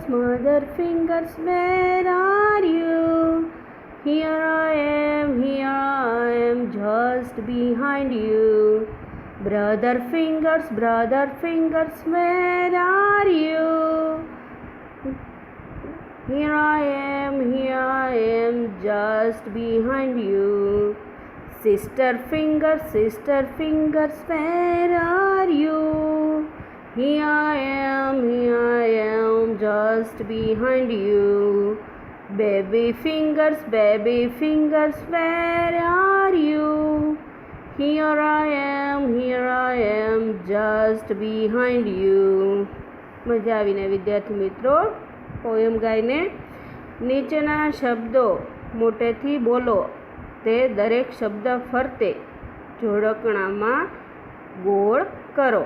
mother fingers, where are you? Here I am, just behind you. Brother fingers, where are you? Here I am, just behind you. Sister fingers, where are you? Here I am, just behind you. Baby fingers, where are you? Here I am, just behind you. મજા આવીને વિદ્યાર્થી મિત્રો poem ગાઈને નીચેના શબ્દો મોટેથી બોલો. તે દરેક શબ્દ ફરતે જોડકણામાં ગોળ કરો.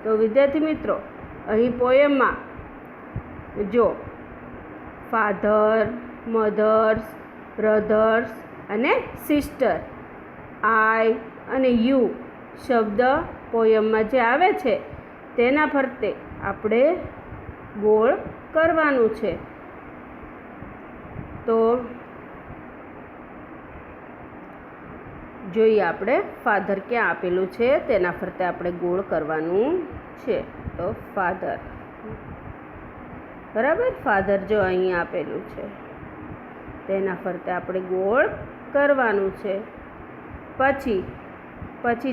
તો વિદ્યાર્થી મિત્રો અહીં પોએમમાં જો ફાધર, મધર્સ, બ્રધર્સ અને સિસ્ટર, આઈ અને યુ શબ્દ પોયમમાં જે આવે છે તેના ફરતે આપણે ગોળ કરવાનું છે. તો જોઈએ આપણે ફાધર ક્યાં આપેલું છે તેના ફરતે આપણે ગોળ કરવાનું છે. તો ફાધર, બરાબર, ફાધર જો અહીં આપેલું છે તેના ફરતે આપણે ગોળ કરવાનું છે. પછી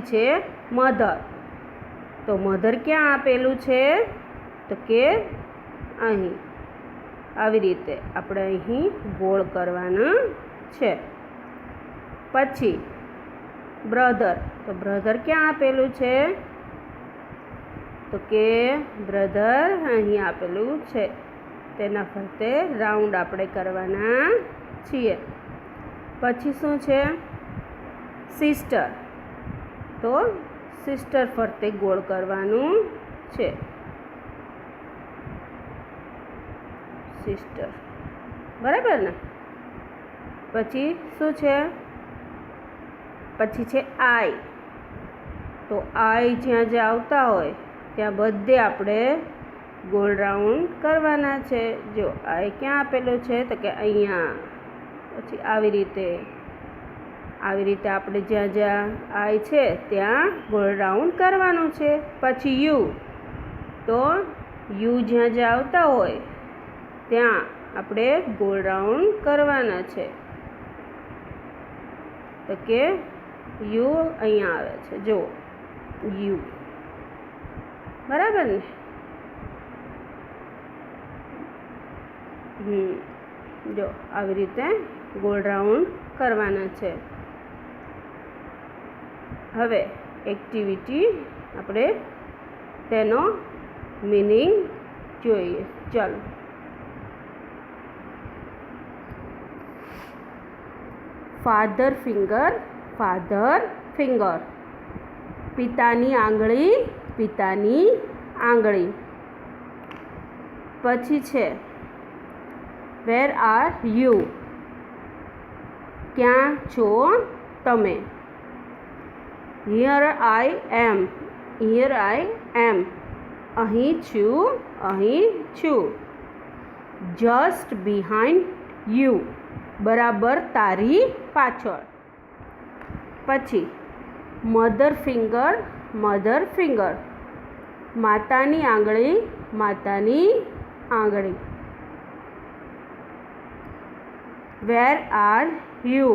છે મધર. તો મધર ક્યાં આપેલું છે તો કે અહીં. આવી રીતે આપણે અહીં ગોળ કરવાના છે. પછી બ્રધર. તો બ્રધર ક્યાં આપેલું છે તો કે બ્રધર અહીં આપેલું છે. તેના ફરતે રાઉન્ડ આપણે કરવાના છીએ. પછી શું છે સિસ્ટર. તો સિસ્ટર ફરતે ગોળ કરવાનું છે. સિસ્ટર, બરાબર ને. પછી શું છે પછી છે આઈ. તો આઈ જ્યાં જ્યાં આવતા હોય ત્યાં બધે આપણે ગોળ રાઉન્ડ કરવાના છે. જો આઈ ક્યાં આપેલો છે તો કે અહીંયા. પછી આવી રીતે આપણે જ્યાં જ્યાં આઈ છે ત્યાં ગોળ રાઉન્ડ કરવાનું છે. પછી યુ. તો યુ જ્યાં જ્યાં આવતા હોય ત્યાં આપણે ગોળ રાઉન્ડ કરવાના છે. તો કે યુ અહીંયા આવે છે, જો યુ, બરાબર ને. જો આવી રીતે ગોળ રાઉન્ડ કરવાના છે. હવે એક્ટિવિટી આપણે તેનો મિનિંગ જોઈએ. ચાલો. ફાધર ફિંગર, પિતાની આંગળી. પછી છે વેર આર યુ, ક્યાં છો તમે. હિયર આઈ એમ, અહીં છું. જસ્ટ બિહાઇન્ડ યુ, બરાબર તારી પાછળ. પછી મધર ફિંગર, માતાની આંગળી. વેર આર યુ,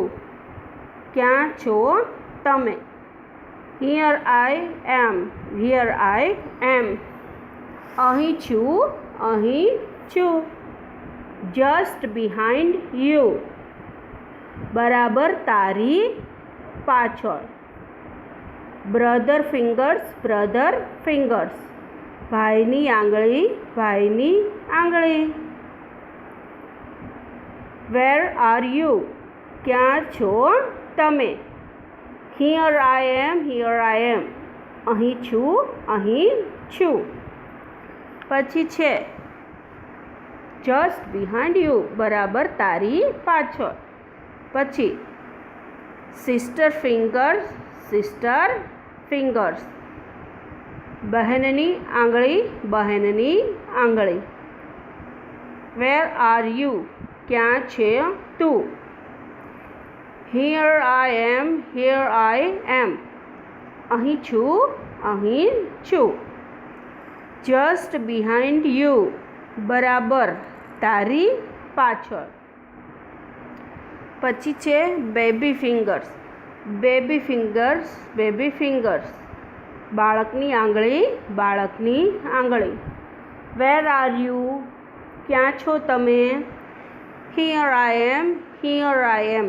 ક્યાં છો તમે. હિયર આઈ એમ, અહીં છું. જસ્ટ બિહાઇન્ડ યુ, બરાબર તારી પાછળ. બ્રધર ફિંગર્સ, ભાઈની આંગળી. વેર આર યુ, ક્યાં છો તમે. હિયર આઈ એમ, અહીં છું. પછી છે જસ્ટ બિહાઇન્ડ યુ, બરાબર તારી પાછળ. પછી સિસ્ટર ફિંગર્સ, બહેનની આંગળી. Where are you? ક્યાં છે તું? Here I am. Here I am. અહીં છું. અહીં છું. Just behind you. બરાબર તારી પાછળ. પછી છે baby fingers. Baby fingers. Baby fingers. બાળકની આંગળી. બાળકની આંગળી. Where are you? ક્યાં છો તમે? Here I am. Here I am.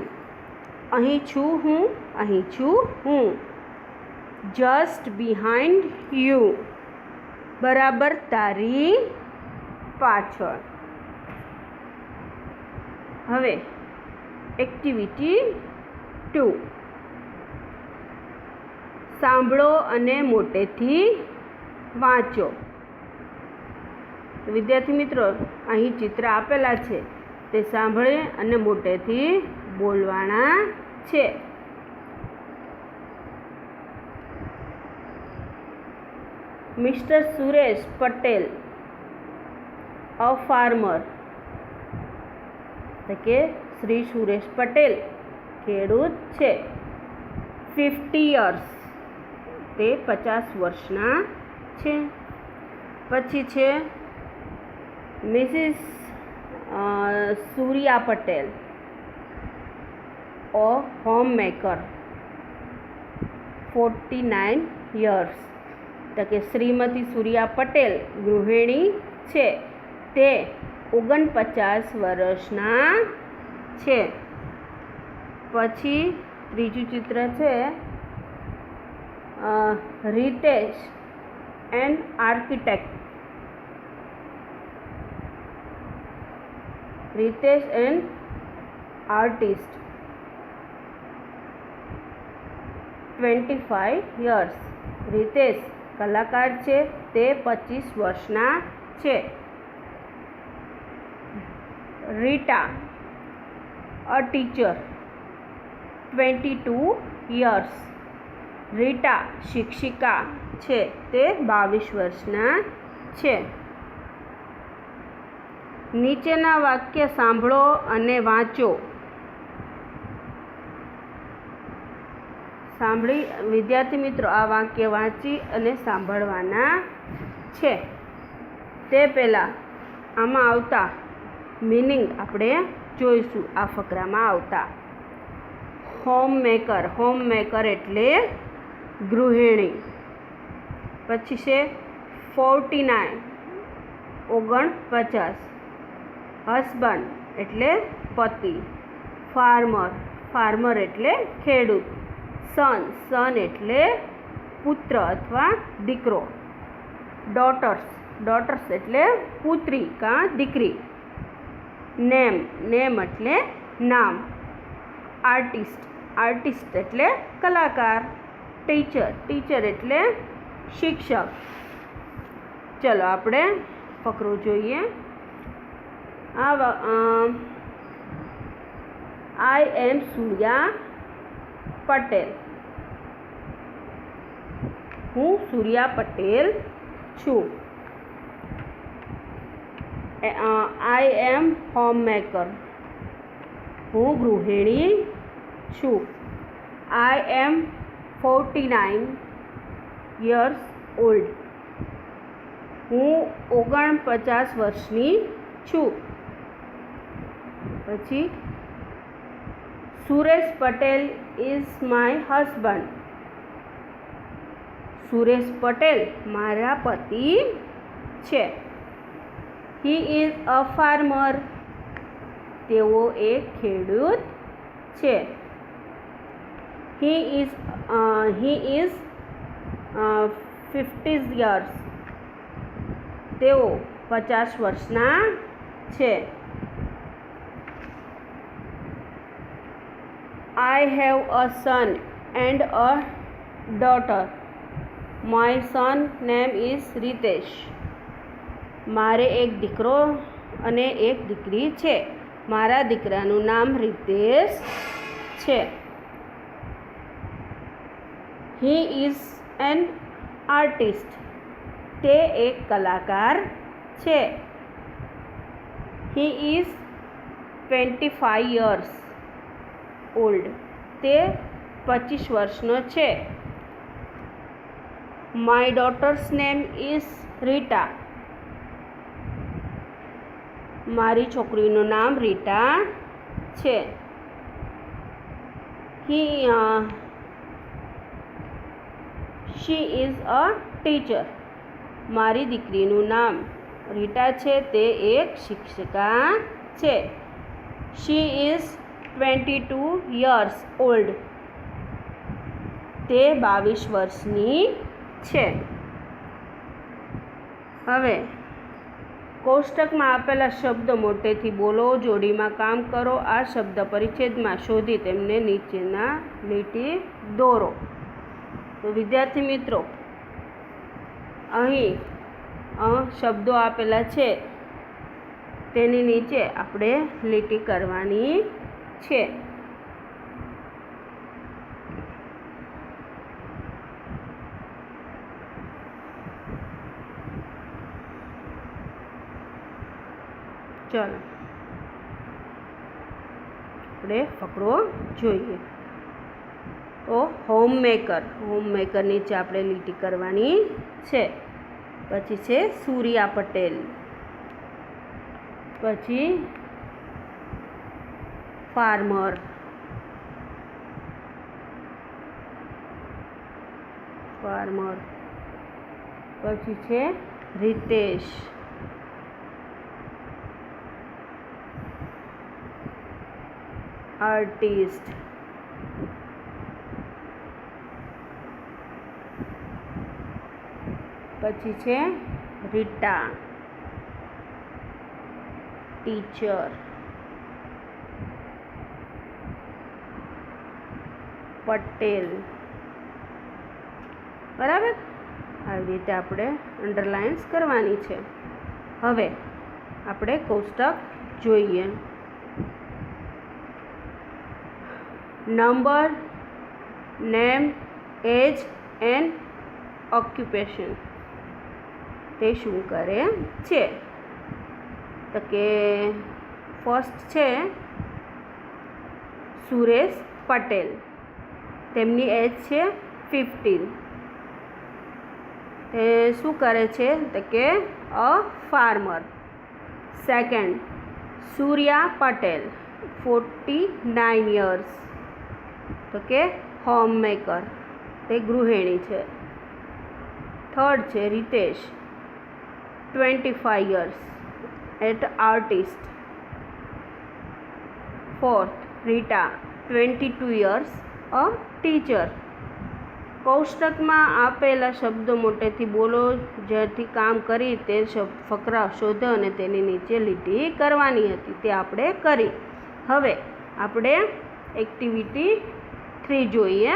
અહીં છું હું. અહીં છું હું. Just behind you. બરાબર તારી પાછળ. હવે એક્ટિવિટી 2. સાંભળો અને મોટેથી વાંચો. વિદ્યાર્થી મિત્રો, અહીં ચિત્ર આપેલા છે તે સાંભળી અને મોટેથી બોલવાના છે. Mister Suresh Patel, a farmer. એટલે કે શ્રી સુરેશ પટેલ ખેડૂત છે. 50 years, તે 50 વર્ષના છે. પછી છે મિસિસ સૂર્યા પટેલ, અ હોમ મેકર. 49 years, એટલે કે શ્રીમતી સૂર્યા પટેલ ગૃહિણી છે. તે 49 વર્ષના છે. પછી ત્રીજું ચિત્ર છે Ritesh and architect. Ritesh and artist. 25 years. Ritesh કલાકાર છે. તે 25 વર્ષના છે. Rita, a teacher. 22 years. Rita શિક્ષિકા છે. તે 22 વર્ષના છે. નીચેના વાક્ય સાંભળો અને વાંચો. સાંભળી વિદ્યાર્થી મિત્રો આ વાક્ય વાંચી અને સાંભળવાના છે. તે પહેલાં આમાં આવતા મીનિંગ આપણે જોઈશું. આ ફકરામાં આવતા હોમ મેકર. હોમ મેકર એટલે ગૃહિણી. પછી છે 49, 49. હસબન્ડ એટલે પતિ. ફાર્મર. ફાર્મર એટલે ખેડૂત. સન. સન એટલે પુત્ર અથવા દીકરો. ડોટર્સ. ડોટર્સ એટલે પુત્રી કાં દીકરી. નેમ. નેમ એટલે નામ. આર્ટિસ્ટ. આર્ટિસ્ટ એટલે કલાકાર. ટીચર. ટીચર એટલે શિક્ષક. ચલો આપણે ફકરો જોઈએ. આઈ એમ સૂર્યા પટેલ. હું સૂર્યા પટેલ છું. આઈ એમ હોમ મેકર. હું ગૃહિણી છું. આઈ એમ 49 years old. હું 49 વર્ષની છું. પછી Suresh Patel is my husband. Suresh Patel મારા પતિ છે. He is a farmer. તેઓ એક ખેડૂત છે. He is 50 years. તેઓ 50 વર્ષના છે. I have a son and a daughter. My son name is Ritesh. મારે એક દીકરો અને એક દીકરી છે. મારા દીકરાનું નામ રીતેશ છે. He is an artist. તે એક કલાકાર છે. He is 25 years old. તે 25 વર્ષનો છે. My daughter's name is Rita. મારી છોકરીનું નામ રીટા છે. She is a teacher. મારી દીકરીનું નામ રીટા છે, તે એક શિક્ષિકા છે. She is 22 years old. તે 22 વર્ષની છે. હવે કોષ્ટકમાં આપેલા શબ્દ મોટેથી બોલો, જોડીમાં કામ કરો. આ શબ્દ પરિચ્છેદમાં શોધી તેમને નીચેના લીટી દોરો. તો વિદ્યાર્થી મિત્રો, અહીં શબ્દો આપેલા છે, તેની નીચે આપણે લીટી કરવાની છે. ચલો આપણે ફકરો જોઈએ. તો હોમમેકર નીચે આપણે લીટી કરવાની છે. પછી છે સૂર્યા પટેલ. પછી ફાર્મર. પછી છે રીતેશ. આર્ટિસ્ટ. પછી છે રીટા, ટીચર. પટેલ. બરાબર, આવી રીતે આપણે અંડરલાઇન્સ કરવાની છે. હવે આપણે કોષ્ટક જોઈએ. Number, name, age and occupation. તે શું કરે છે? તો કે ફર્સ્ટ છે સુરેશ પટેલ. તેમની એજ છે 15. તે શું કરે છે? તો કે a farmer. Second, Surya Patel 49 years. તો કે હોમમેકર, તે ગૃહિણી છે. થર્ડ છે Ritesh 25 years at artist. Fourth Rita 22 years a teacher. કોષ્ટકમાં આપેલા શબ્દો મોટેથી બોલો, જેથી કામ કરી તે ફકરા શોધો અને તેની નીચે લીટી કરવાની હતી, તે આપણે કરી. હવે આપણે એક્ટિવિટી 3 જોઈએ.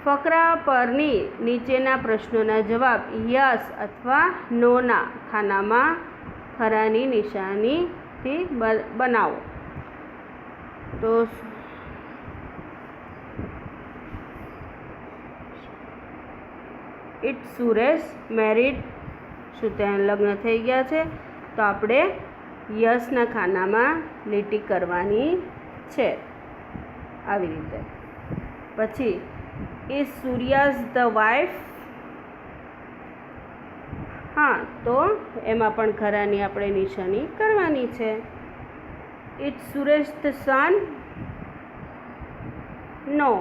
ફકરા પરની નીચેના પ્રશ્નોના જવાબ યસ અથવા નોના ખાનામાં ખરાની નિશાનીથી બનાવો. તો ઇટ્સ સુરેશ મેરિડ. શું ત્યાં લગ્ન થઈ ગયા છે? તો આપણે યસના ખાનામાં લીટી કરવાની છે, આવી રીતે. પછી ઇઝ સૂર્યાઝ ધ વાઇફ. હા, તો એમાં પણ ખરાની આપણે નિશાની કરવાની છે. It's Suresh the son. No,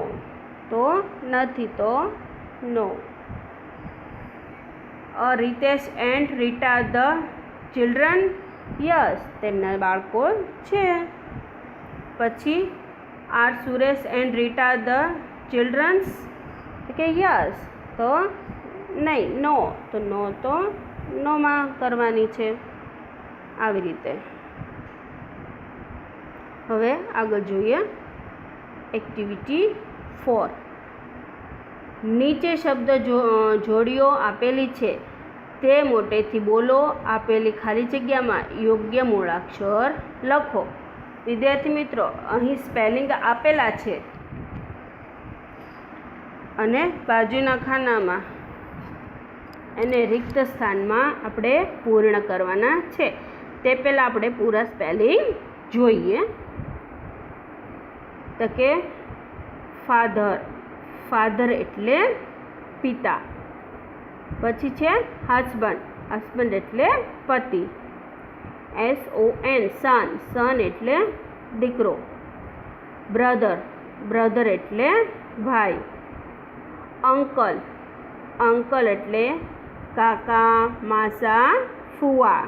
તો નથી, તો no. Ritesh and Rita the children. Yes, તેમના બાળકો છે. પછી are Suresh and Rita the childrens. કે યસ, તો નહીં, નો, તો નો, તો નોમાં કરવાની છે, આવી રીતે. હવે આગળ જોઈએ એક્ટિવિટી 4. નીચે શબ્દ જોડીઓ આપેલી છે, તે મોટેથી બોલો. આપેલી ખાલી જગ્યામાં યોગ્ય મૂળાક્ષર લખો. વિદ્યાર્થી મિત્રો, અહીં સ્પેલિંગ આપેલા છે અને બાજુના ખાનામાં એને રિક્ત સ્થાનમાં આપણે પૂર્ણ કરવાના છે. તે પહેલાં આપણે પૂરા સ્પેલિંગ જોઈએ. તો કે ફાધર, ફાધર એટલે પિતા. પછી છે હસબન્ડ, હસબન્ડ એટલે પતિ. SON, સન, સન એટલે દીકરો. બ્રધર, બ્રધર એટલે ભાઈ. અંકલ, અંકલ એટલે કાકા, માસા, ફુવા.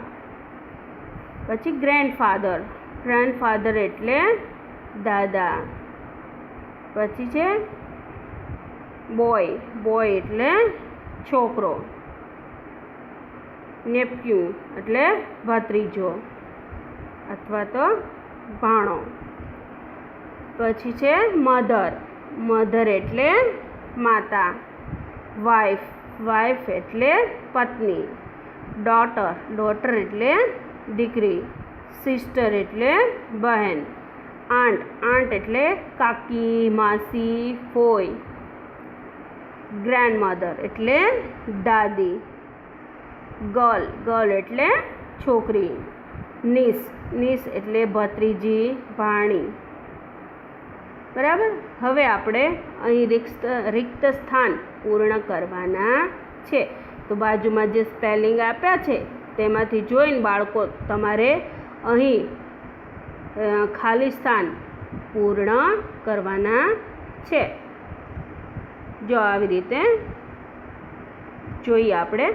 પછી ગ્રેન્ડફાધર, ગ્રેન્ડફાધર એટલે દાદા. પછી છે બોય, બોય એટલે છોકરો. નેપ્યુ એટલે ભત્રીજો અથવા તો ભાણો. પછી છે મધર, મધર એટલે માતા. વાઇફ, વાઇફ એટલે પત્ની. ડોટર, ડોટર એટલે દીકરી. સિસ્ટર એટલે બહેન. આંટ, આંટ એટલે કાકી, માસી, ફોઈ. ગ્રેન્ડમધર એટલે દાદી. ગર્લ, ગર્લ એટલે છોકરી. નીસ, નીસ એટલે ભત્રીજી, ભાણી. બરાબર. હવે આપણે અહીં રિક્ત સ્થાન પૂર્ણ કરવાના છે. તો બાજુમાં જે સ્પેલિંગ આપ્યા છે તેમાંથી જોઈને બાળકો તમારે અહીં ખાલી સ્થાન પૂર્ણ કરવાના છે. જો આવી રીતે જોઈએ આપણે.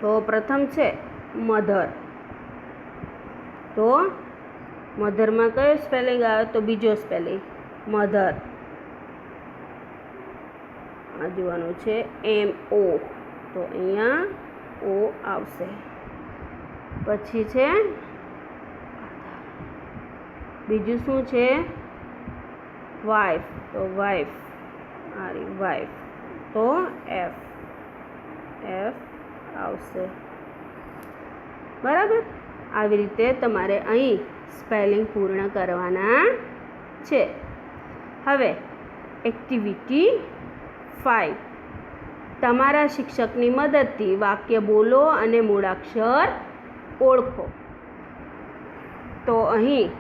તો પ્રથમ છે મધર. તો મધરમાં કયો સ્પેલિંગ આવે? તો બીજો સ્પેલિંગ મધર. આ જોવાનું છે MO, તો અહીંયા O આવશે. પછી છે બીજું શું છે? વાઇફ, તો વાઇફ, વાઇફ, તો F, F આવશે. બરાબર. આવી રીતે તમારે અહીં સ્પેલિંગ પૂર્ણ કરવાના છે. હવે એક્ટિવિટી 5, તમારા શિક્ષકની મદદથી વાક્ય બોલો અને મૂળાક્ષર ઓળખો. તો અહીં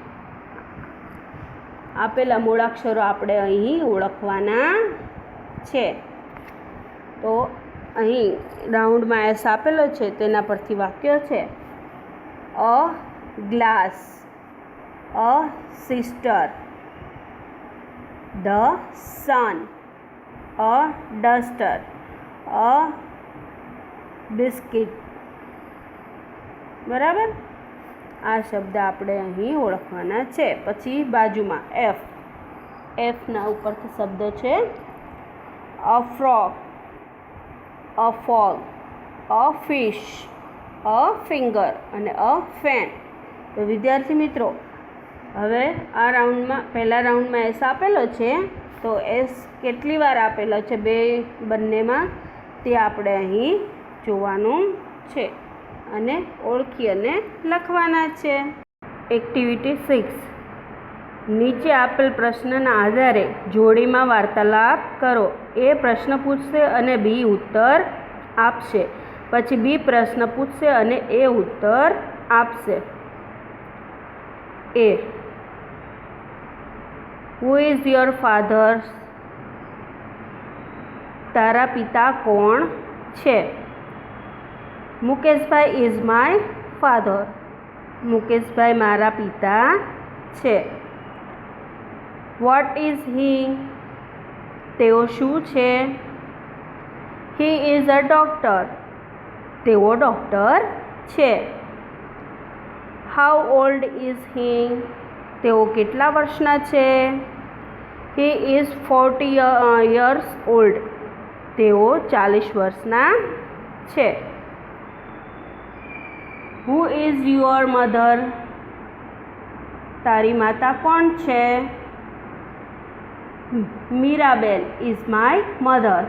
આપેલા મૂળાક્ષરો આપણે અહીં ઓળખવાના છે. તો અહીં રાઉન્ડમાં એસ આપેલો છે તેના પરથી વાક્ય છે. A glass, a sister, the sun, a duster, a biscuit. બરાબર. આ શબ્દ આપણે અહીં ઓળખવાના છે. પછી બાજુમાં F, એફના ઉપરથી શબ્દો છે અ ફ્રોગ, અ ફોગ, અ ફિશ, અ ફિંગર અને અ ફેન. તો વિદ્યાર્થી મિત્રો, હવે આ રાઉન્ડમાં પહેલા રાઉન્ડમાં એસ આપેલો છે, તો એસ કેટલી વાર આપેલો છે બંનેમાં તે આપણે અહીં જોવાનું છે અને ઓળખી અને લખવાના છે. એક્ટિવિટી 6, નીચે આપેલ પ્રશ્નના આધારે જોડીમાં વાર્તાલાપ કરો. એ પ્રશ્ન પૂછશે અને બી ઉત્તર આપશે. પછી બી પ્રશ્ન પૂછશે અને એ ઉત્તર આપશે. એ, હુ ઇઝ યોર ફાધર? તારા પિતા કોણ છે? Mukeshbhai is my father. Mukeshbhai મારા પિતા છે. What is he? તેઓ શું છે? He is a doctor. તેઓ ડૉક્ટર છે. How old is he? તેઓ કેટલા વર્ષના છે? He is 40 years old. તેઓ 40 વર્ષના છે. Who is your mother? તારી માતા કોણ છે? Meeraben is my mother.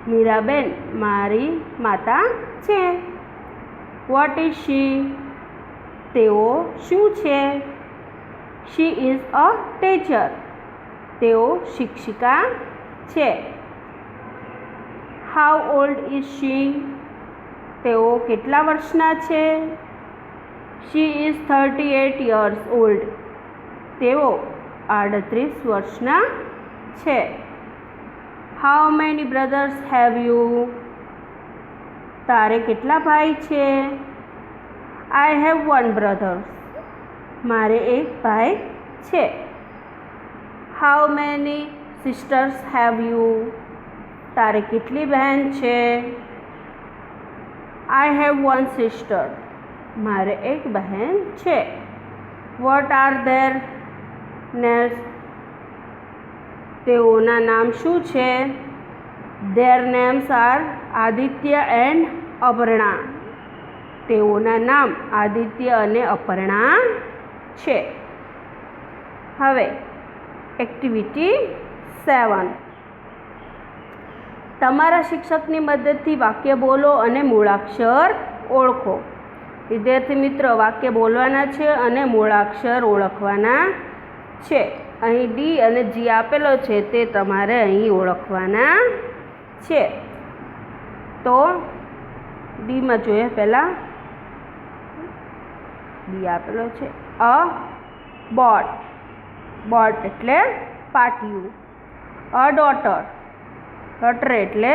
Meeraben મારી માતા છે. What is she? તેઓ શું છે? She is a teacher. તેઓ શિક્ષિકા છે. How old is she? તેઓ કેટલા વર્ષના છે? She is 38 years old. તેઓ 38 વર્ષના છે. How many brothers have you? તારે કેટલા ભાઈ છે? I have one brother. મારે એક ભાઈ છે. How many sisters have you? તારે કેટલી બહેન છે? I have one sister. મારે એક બહેન છે. What are their names? તેઓના નામ શું છે? There names are Aditya and Aparna. તેઓના નામ આદિત્ય અને અપર્ણા છે. હવે એક્ટિવિટી 7. તમારા શિક્ષકની મદદથી વાક્ય બોલો અને મૂળાક્ષર ઓળખો. વિદ્યાર્થી મિત્રો, વાક્ય બોલવાના છે અને મૂળાક્ષર ઓળખવાના છે. અહીં ડી અને જી આપેલો છે તે તમારે અહીં ઓળખવાના છે. તો ડીમાં જોઈએ પહેલાં. ડી આપેલો છે અ બોટ. બોટ એટલે પાટિયું. અ ડોટર. ડોટર એટલે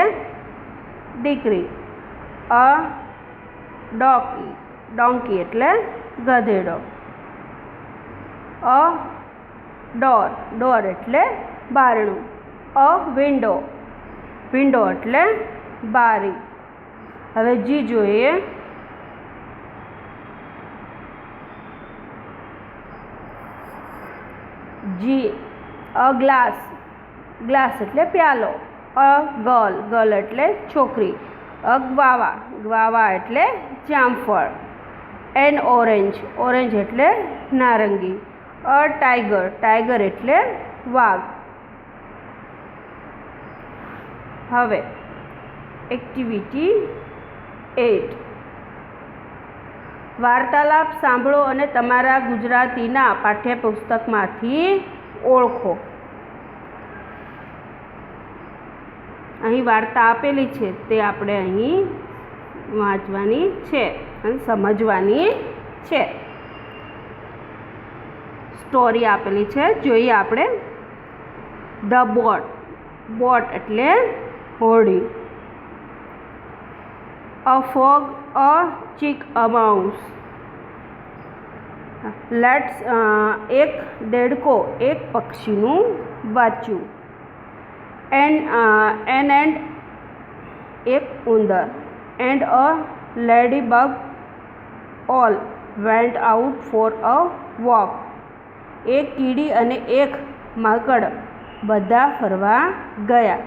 દીકરી. A donkey. ડોંકી એટલે ગધેડો. અ ડોર. ડોર એટલે બારણું. A window. વિન્ડો એટલે બારી. હવે જી જોઈએ. જી અ ગ્લાસ. ગ્લાસ એટલે પ્યાલો. A girl. ગર્લ એટલે છોકરી. અ ગ્વાવા. ગ્વાવા એટલે જામફળ. N orange. ઓરેન્જ એટલે નારંગી. A tiger. ટાઈગર એટલે વાઘ. હવે એક્ટિવિટી 8. વાર્તાલાપ સાંભળો અને તમારા ગુજરાતીના પાઠ્યપુસ્તકમાંથી ઓળખો. અહીં વાર્તા આપેલી છે તે આપણે અહીં વાંચવાની છે અને સમજવાની છે. સ્ટોરી આપેલી છે, જોઈએ આપણે. The boat. બોટ એટલે હોડી. A frog. A chick. A mouse. Let's. એક દેડકો એક પક્ષીનું બચ્ચું. એન એન્ડ એક ઉંદર. And a lady bug all went out for a walk. એક કીડી અને એક માંકડ બધા ફરવા ગયા.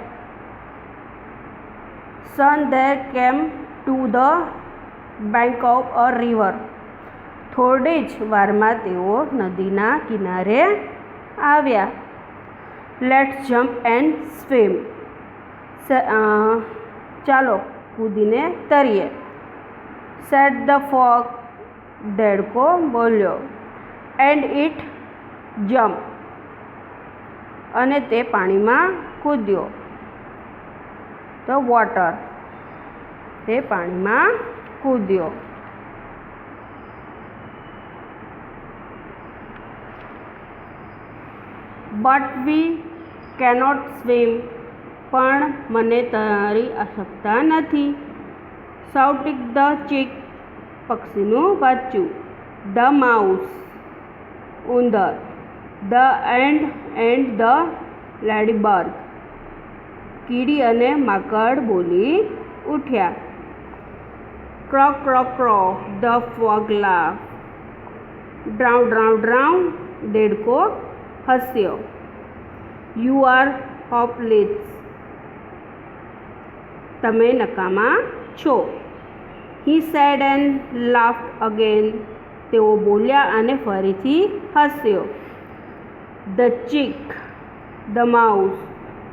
Soon there came to the bank of a river. થોડી જ વારમાં તેઓ નદીના કિનારે આવ્યા. Let's jump and swim. ચાલો કૂદીને તરીએ. Said the frog. દેડકો બોલ્યો. And it jump. અને તે પાણીમાં કૂદ્યો. To water. તે પાણીમાં કૂદ્યો. But we cannot swim. પણ મને તરી શકતા નથી. Shouting the chick. પક્ષીનું બચ્ચું. The mouse. ઉંદર. The and the ladybird. કીડી અને માંકડ બોલી ઉઠ્યા. Croak croak croak the frog laugh. ડ્રાઉ ડ્રાઉ ડ્રાઉ. દેડકો હસ્યો. You are hopeless. તમે નકામા છો. He said and laughed again. તેઓ બોલ્યા અને ફરીથી હસ્યો. The chick. The mouse.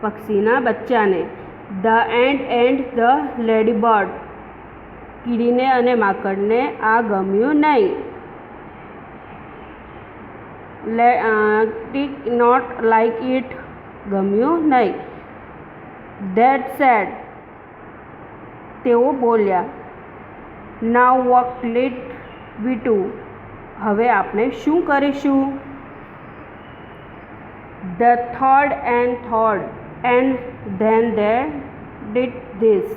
પક્ષીના બચ્ચાને. The and the ladybird. કીડીને અને માંકડને આ ગમ્યું નહીં. ટીક નોટ લાઇક ઇટ. ગમ્યું નહીં. That said. તેઓ બોલ્યા. નાવ વોક લીટ વી ટુ. હવે આપણે શું કરીશું? The thought and then they did this.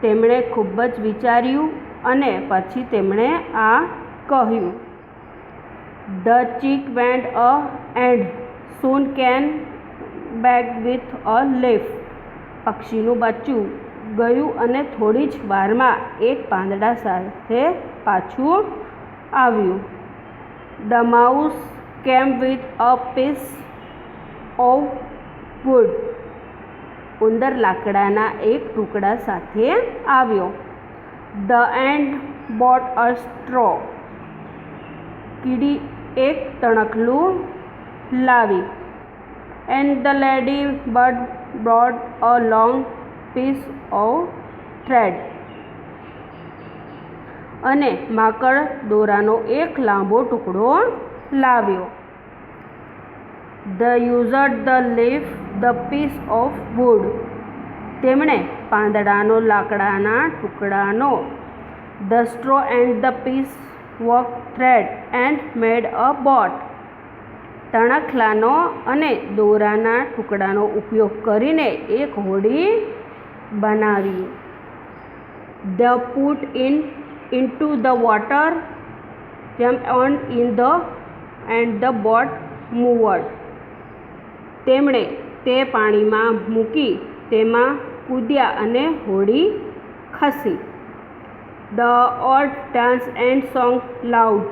તેમણે ખૂબ જ વિચાર્યું અને પછી તેમણે આ કહ્યું. The chick went a and soon came back with a leaf. પક્ષીનું બચ્ચું ગયું અને થોડી જ વારમાં એક પાંદડા સાથે પાછું આવ્યું. The mouse came with a piece of wood. ઉંદર લાકડાના એક ટુકડા સાથે આવ્યો. The ant brought a straw. કીડી એક તણખલું લાવી. And the lady bird brought a long piece of thread. અને માંકડ દોરાનો એક લાંબો ટુકડો લાવ્યો. The used the leaf the piece of wood. તેમણે પાંદડાનો લાકડાના ટુકડાનો the straw and the piece work thread and made a boat. તણખલાનો અને દોરાના ટુકડાનો ઉપયોગ કરીને એક હોડી બનાવી. The put into the water and the boat moved. તેમણે તે પાણીમાં મૂકી તેમાં કૂદ્યા અને હોડી ખસી. The all dance and sang loud.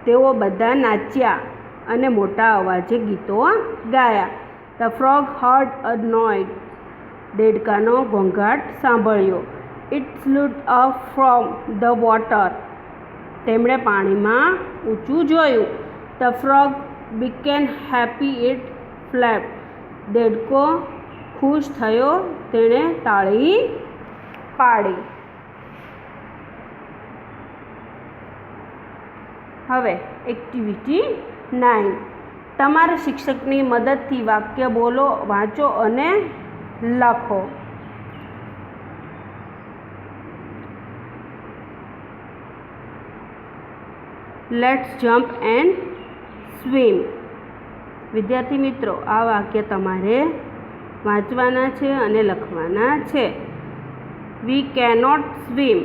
તેઓ બધા નાચ્યા અને મોટા અવાજે ગીતો ગાયા. The frog heard a noise. દેડકાનો ઘોંઘાટ સાંભળ્યો. ઇટ સ્લૂડ અપ ફ્રોમ ધ વોટર. તેમણે પાણીમાં ઊંચું જોયું. The frog became happy. It flapped. દેડકો ખુશ થયો. તેણે તાળી પાડી. હવે એક્ટિવિટી 9. તમારા શિક્ષકની મદદથી વાક્ય બોલો, વાંચો અને લખો. Let's jump and swim. વિદ્યાર્થી મિત્રો, આ વાક્ય તમારે વાંચવાના છે અને લખવાના છે. વી cannot swim.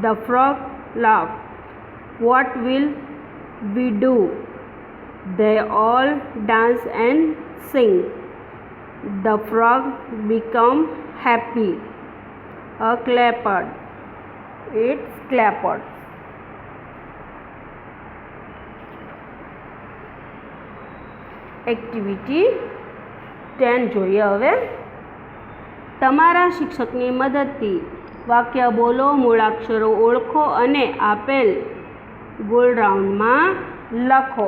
The frog laugh. What will we do? They all dance and sing. The frog became happy. A clapped. It's clapped. Activity 10 જોઈએ હવે. તમારા શિક્ષકની મદદથી વાક્ય બોલો, મૂળાક્ષરો ઓળખો અને આપેલ ગોળ રાઉન્ડમાં લખો.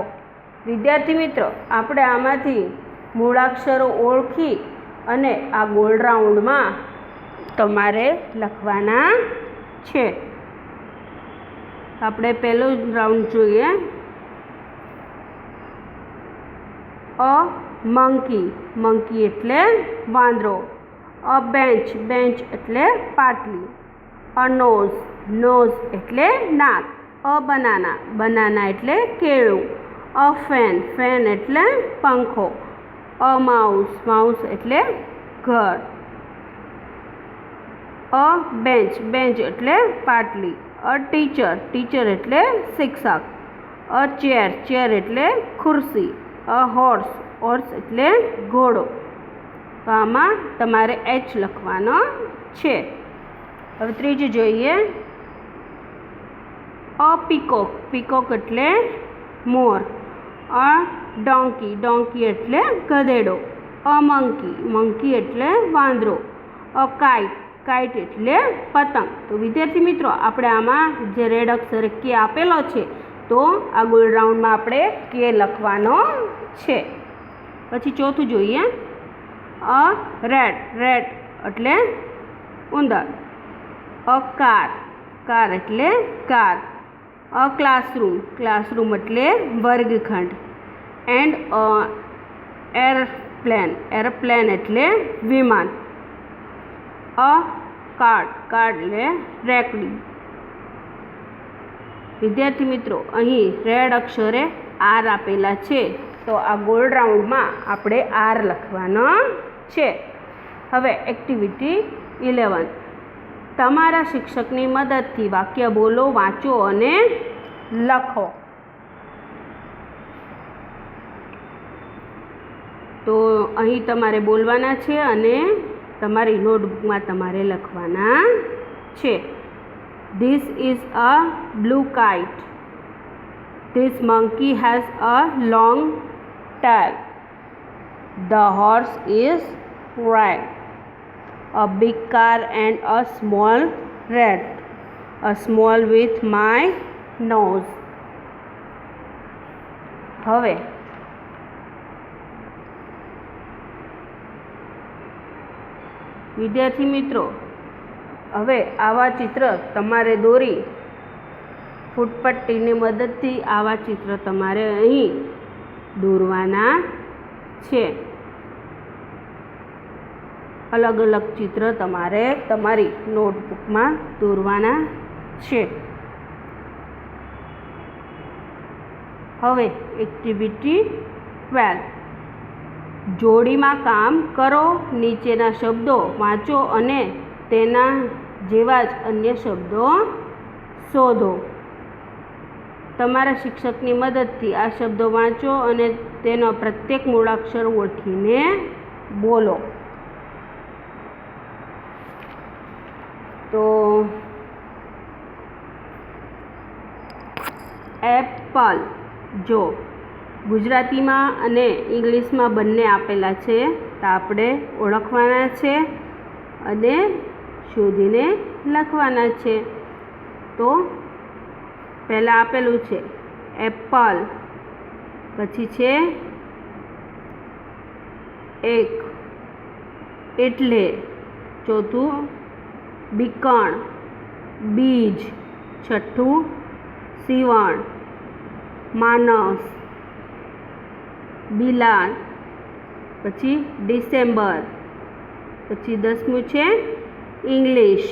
વિદ્યાર્થી મિત્રો, આપણે આમાંથી મૂળાક્ષરો ઓળખી અને આ ગોળ રાઉન્ડમાં તમારે લખવાના છે. આપણે પહેલો રાઉન્ડ જોઈએ. A monkey. મંકી એટલે વાંદરો. અ બેન્ચ. બેન્ચ એટલે પાટલી. અ નોઝ. નોઝ એટલે નાક. A banana. બનાના એટલે કેળું. અ ફેન. ફેન એટલે પંખો. અ માઉસ. માઉસ એટલે ઘર. અ બેન્ચ. બેન્ચ એટલે પાટલી. A teacher. ટીચર એટલે શિક્ષક. A chair. ચેર એટલે ખુરશી. અ હોર્સ. હોર્સ એટલે ઘોડો. તો આમાં તમારે એચ લખવાનો છે. હવે ત્રીજું જોઈએ. અ પીકોક. પીકોક એટલે મોર. A donkey. ડોંકી એટલે ગધેડો. A monkey. મંકી એટલે વાંદરો. અ કાઇટ. કાઇટ એટલે પતંગ. તો વિદ્યાર્થી મિત્રો, આપણે આમાં જે રેડ અક્ષર કે આપેલો છે, તો આ ગોળ રાઉન્ડમાં આપણે કે લખવાનો છે. પછી ચોથું જોઈએ. A rat. રેટ એટલે ઉંદર. A car. કાર એટલે કાર. અ ક્લાસરૂમ. ક્લાસરૂમ એટલે વર્ગખંડ. And airplane. એરપ્લેન એટલે વિમાન. અ કાર્ડ, કાર્ડ એટલે રેકડી. વિદ્યાર્થી મિત્રો, અહીં રેડ અક્ષરે આર આપેલા છે, તો આ ગોળ રાઉન્ડમાં આપણે આર લખવાનો છે. હવે એક્ટિવિટી 11. તમારા શિક્ષકની મદદથી વાક્ય બોલો, વાંચો અને લખો. તો અહીં તમારે બોલવાના છે અને તમારી નોટબુકમાં તમારે લખવાના છે. This is a blue kite. This monkey has a long tail. The horse is red. A big car and a small rat. A small with my nose. હવે વિદ્યાર્થી મિત્રો, હવે આવા ચિત્ર તમારે દોરી ફૂટપટ્ટીની મદદથી આવા ચિત્ર તમારે અહીં દોરવાના છે. અલગ અલગ ચિત્ર તમારે તમારી નોટબુકમાં દોરવાના છે. હવે એક્ટિવિટી 12. જોડીમાં કામ કરો. નીચેના શબ્દો વાંચો અને તેના જેવા જ અન્ય શબ્દો શોધો. તમારા શિક્ષકની મદદથી આ શબ્દો વાંચો અને તેનો પ્રત્યેક મૂળાક્ષર ઓળખીને બોલો. તો એપલ, જો ગુજરાતીમાં અને ઇંગ્લિશમાં બંને આપેલા છે, તો આપણે ઓળખવાના છે અને શોધીને લખવાના છે. તો પહેલાં આપેલું છે એપલ, પછી છે એક એટલે, ચોથું બીકણ, બીજ, છઠ્ઠું સીવણ, માનસ, બિલાડ, પછી ડિસેમ્બર, પછી 10મું છે ઇંગ્લિશ,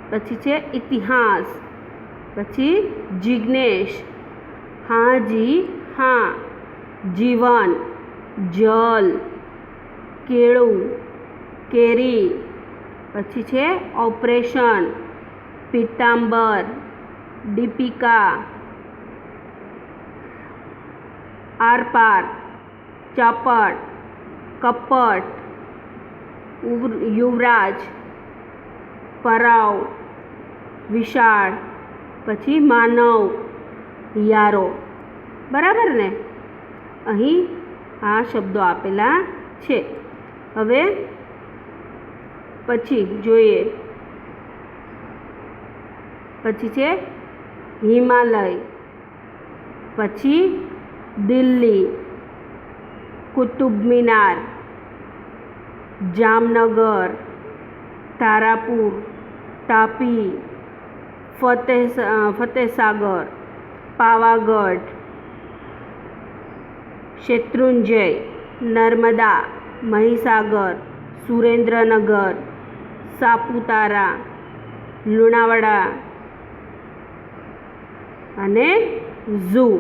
પછી છે ઇતિહાસ, પછી જિજ્ઞેશ, હાજી હા, જીવન, જલ, કેળું, કેરી, પછી છે ઓપરેશન, પીતાંબર, દીપિકા, આરપાર, ચપટ, કપટ, યુવરાજ, પરાવ, વિશાળ, પછી માનવ, યારો. બરાબર ને? અહીં આ શબ્દો આપેલા છે. હવે પછી જોઈએ, પછી છે હિમાલય, પછી દિલ્હી, કુતુબ મિનાર, જામનગર, તારાપુર, તાપી, ફતેસાગર, પાવાગઢ, શેત્રુંજય, નર્મદા, મહીસાગર, સુરેન્દ્રનગર, સાપુતારા, લુણાવાડા અને ઝૂ.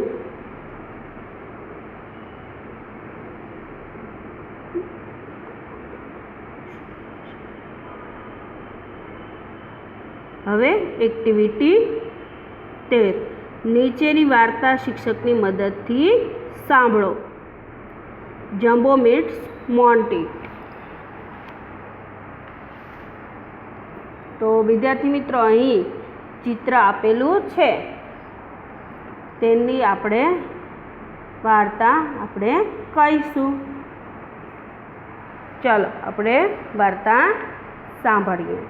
હવે એક્ટિવિટી 13. નીચેની વાર્તા શિક્ષકની મદદથી સાંભળો. Jumbo meets Monty. તો વિદ્યાર્થી મિત્રો, અહીં ચિત્ર આપેલું છે, તેની આપણે વાર્તા આપણે કહીશું. ચાલો આપણે વાર્તા સાંભળીએ.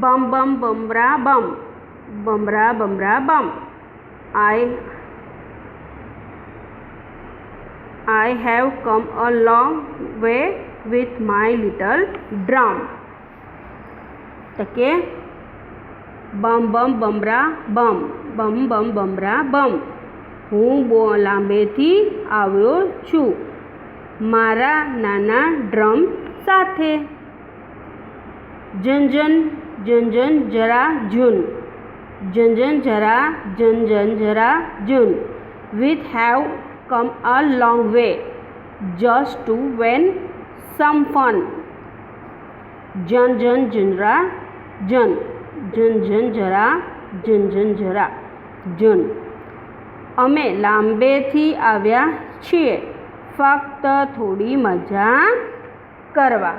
બમ બમ બમરા બમ, બમરા બમરા બમ. I have come a long way with my little drum. તો કે બમ બમ બમરા બમ, બમ બમ બમરા બમ, હું લાંબેથી આવ્યો છું મારા નાના ડ્રમ સાથે. જનજન જનજન જરા જૂન. જનજન જરા જનજન જરા જૂન. We have come a long way just to win some fun. જન જન જનરા જન. જન જન જરા જન જન જરા જન. અમે લાંબેથી આવ્યા છીએ ફક્ત થોડી મજા કરવા.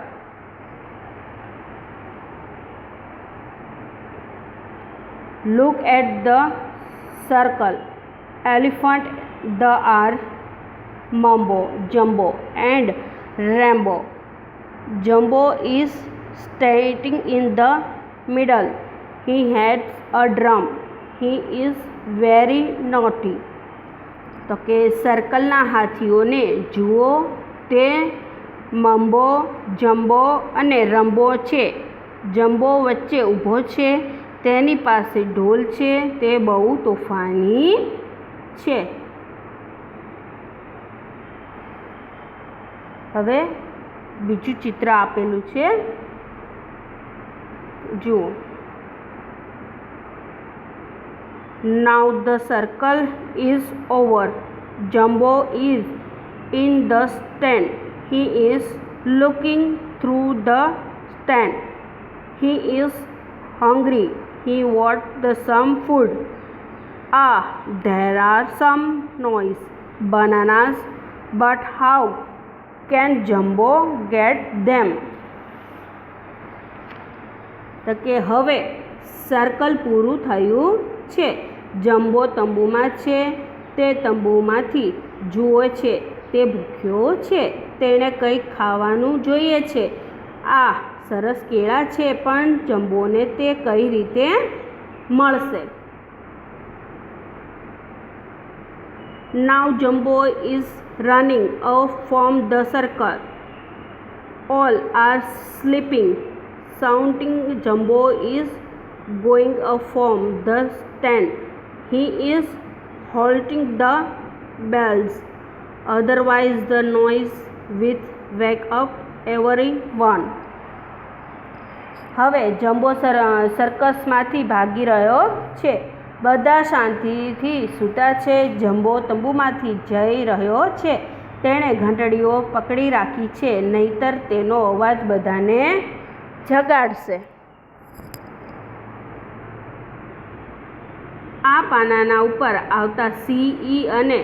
Look at the circle. Elephant, the are Mumbo, Jumbo and Rambo. Jumbo is standing in the middle. He has a drum. He is very naughty. તો કે સર્કલના હાથીઓને જુઓ, તે મમ્બો, જમ્બો અને રંબો છે. જમ્બો વચ્ચે ઊભો છે, તેની પાસે ઢોલ છે, તે બહુ તોફાની છે. હવે બીજું ચિત્ર આપેલું છે, જુઓ. Now the circle is over. Jumbo is in the stand. He is looking through the stand. He is hungry. He wants some food. Ah, there are some noise. Bananas, but how can Jumbo get them? તો કે હવે circle પૂરું થયું છે. Jumbo તંબુમાં છે, તે તંબુમાંથી જુએ છે, તે ભૂખ્યો છે, તેણે કંઈક ખાવાનું જોઈએ છે. આ સરસ કેળા છે, પણ જમ્બોને તે કઈ રીતે મળશે? Now Jumbo is running off from the circle. All are sleeping. Shouting, Jumbo is going off from the stand. He is holding the bells. Otherwise the noise will wake up everyone. હવે jumbo સર્કસમાંથી ભાગી રહ્યો છે. બધા શાંતિથી સૂતા છે. Jumbo તંબુમાંથી જઈ રહ્યો છે. તેણે ઘંટડીઓ પકડી રાખી છે, નહીંતર તેનો અવાજ બધાને જગાડશે. આ પાનાના ઉપર આવતા સી, ઈ અને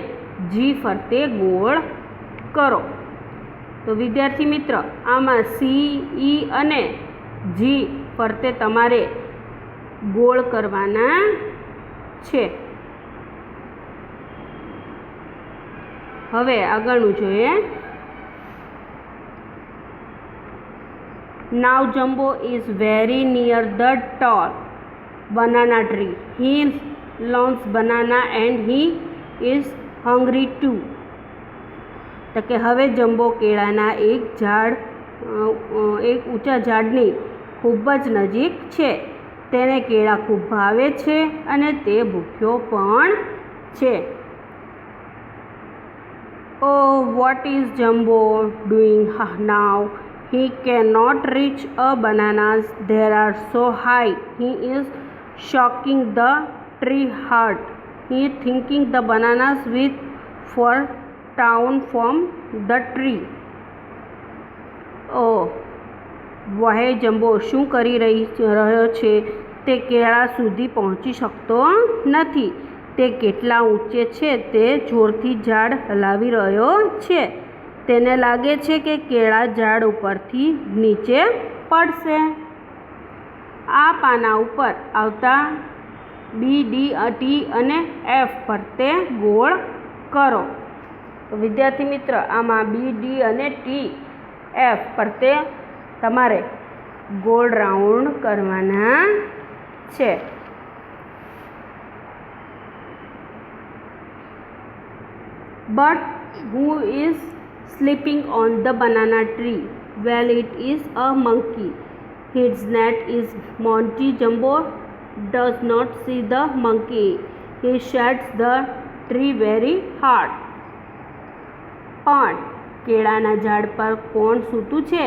જી ફરતે ગોળ કરો. તો વિદ્યાર્થી મિત્ર, આમાં સી, ઈ અને જી ફરતે તમારે ગોળ કરવાના છે. હવે આગળનું જોઈએ. Now Jumbo is very near the tall banana tree. He loves banana and he is hungry too. તો કે હવે જમ્બો કેળાના એક ઊંચા ઝાડની ખૂબ જ નજીક છે. તેને કેળા ખૂબ ભાવે છે અને તે ભૂખ્યો પણ છે. Oh, what is Jumbo doing now? He cannot reach a bananas. They are so high. He is shocking the tree hard. He is thinking the bananas will fall down from the tree. Oh, વહે jumbo શું કરી રહ્યો છે? તે કેળા સુધી પહોંચી શકતો નથી. તે કેટલા ઊંચે છે તે જોરથી ઝાડ હલાવી રહ્યો છે. તેને લાગે છે કે કેળા ઝાડ ઉપરથી નીચે પડશે. આ પાના ઉપર આવતા બી, ડી, ટી અને એફ ફરતે ગોળ કરો. તો વિદ્યાર્થી મિત્ર, આમાં બી, ડી અને ટી, એફ ફરતે તમારે ગોળ રાઉન્ડ કરવાના છે. But who is sleeping on the banana tree? Well, it is a monkey. His name is Monty. Jumbo does not see the monkey. He shoots the tree very hard. પણ કેળાના ઝાડ પર કોણ સૂતું છે?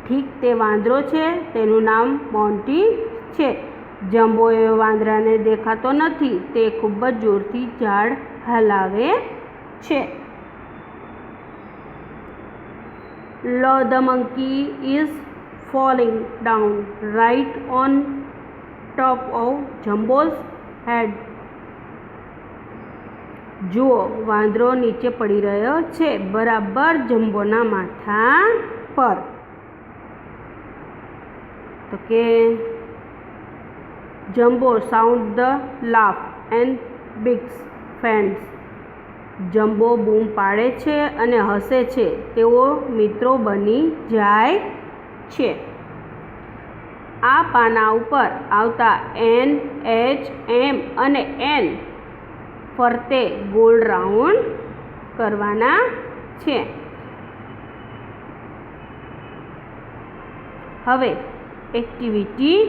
ઠીક તે વાંદરો છે. તેનું નામ મોન્ટી છે. જમ્બો એ વાંદરાને દેખાતો નથી. તે ખૂબ જ જોરથી ઝાડ હલાવે છે. લો the monkey is falling down right on top of Jumbo's head. જુઓ, વાંદરો નીચે પડી રહ્યો છે બરાબર જમ્બોના માથા પર. તો કે Jumbo sound the laugh and bigs friends. Jumbo બૂમ પાડે છે અને હસે છે. તેઓ મિત્રો બની જાય છે. આ પાના ઉપર આવતા N, H, M અને N ફરતે ગોળ રાઉન્ડ કરવાના છે. હવે એક્ટિવિટી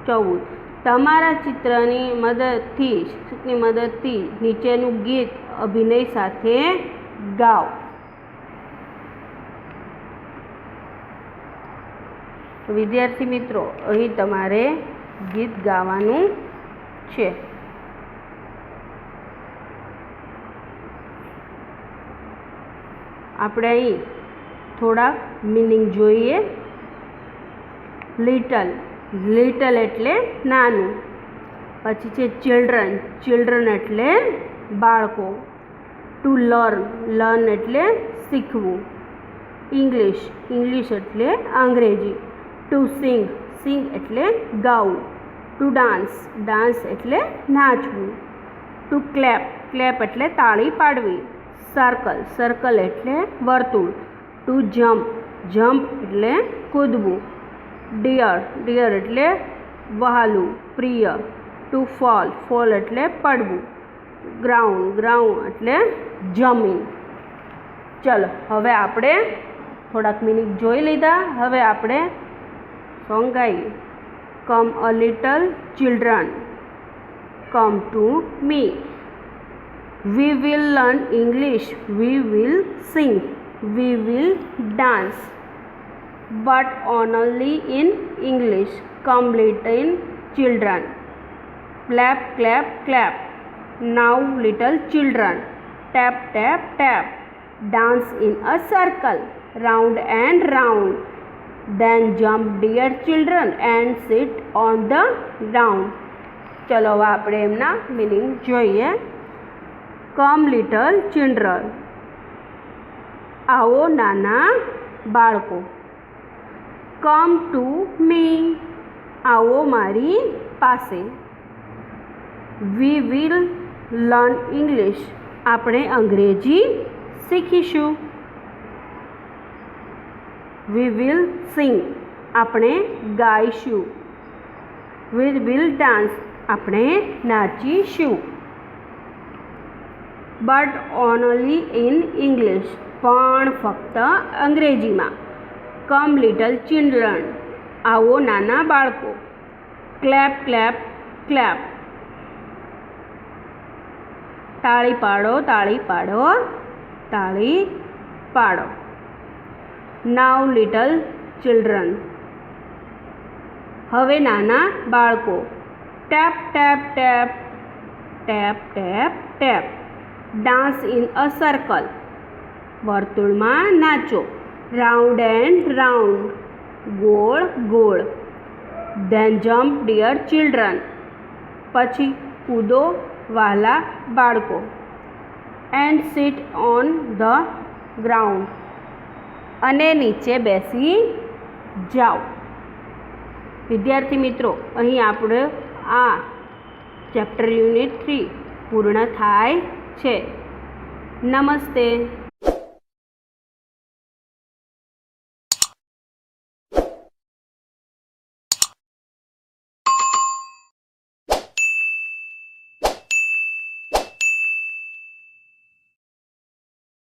14. તમારા શિક્ષકની મદદથી નીચેનું ગીત અભિનય સાથે ગાઓ. વિદ્યાર્થી મિત્રો, અહીં તમારે ગીત ગાવાનું છે. આપણે અહીં થોડાક મિનિંગ જોઈએ. લિટલ એટલે નાનું. પછી છે ચિલ્ડ્રન એટલે બાળકો. ટુ લર્ન એટલે શીખવું. ઇંગ્લિશ એટલે અંગ્રેજી. ટુ સિંગ એટલે ગાવું. ટુ ડાન્સ એટલે નાચવું. ટુ ક્લેપ એટલે તાળી પાડવી. સર્કલ એટલે વર્તુળ. ટુ જમ્પ એટલે કૂદવું. ડિયર એટલે વહાલું, પ્રિય. ટુ ફોલ એટલે પડવું. ગ્રાઉન્ડ એટલે જમીન. ચલો, હવે આપણે થોડાક મિનિટ જોઈ લીધા. હવે આપણે સોંગ ગાઈએ. Come a little children, come to me. We will learn English, we will sing, we will dance, but only in English. Come little children, clap, clap, clap. Now little children, tap, tap, tap. Dance in a circle, round and round. Then jump dear children and sit on the ground. ચલો હવે આપણે એમના meaning જોઈએ. કમ little children, આવો નાના બાળકો. કમ to મી, આવો મારી પાસે. વી વિલ લર્ન ઇંગ્લિશ, આપણે અંગ્રેજી શીખીશું. વી વિલ સિંગ, આપણે ગાઈશું. વી વિલ ડાન્સ, આપણે નાચીશું. બટ ઓનલી ઇન ઇંગ્લિશ, પણ ફક્ત અંગ્રેજીમાં. કમ લિટલ ચિલ્ડ્રન, આવો નાના બાળકો. ક્લેપ ક્લેપ ક્લેપ, તાળી પાડો તાળી પાડો તાળી પાડો. નાવ લિટલ ચિલ્ડ્રન, હવે નાના બાળકો. Tap tap tap tap tap tap. Dance in a circle, વર્તુળમાં નાચો. રાઉન્ડ એન્ડ રાઉન્ડ, ગોળ ગોળ. ધેન જમ્પ ડિયર ચિલ્ડ્રન, પછી કૂદો વહાલા બાળકો. And sit on the ground, અને નીચે બેસી જાઓ. વિદ્યાર્થી મિત્રો, અહીં આપણે આ ચેપ્ટર યુનિટ 3 પૂર્ણ થાય છે. નમસ્તે.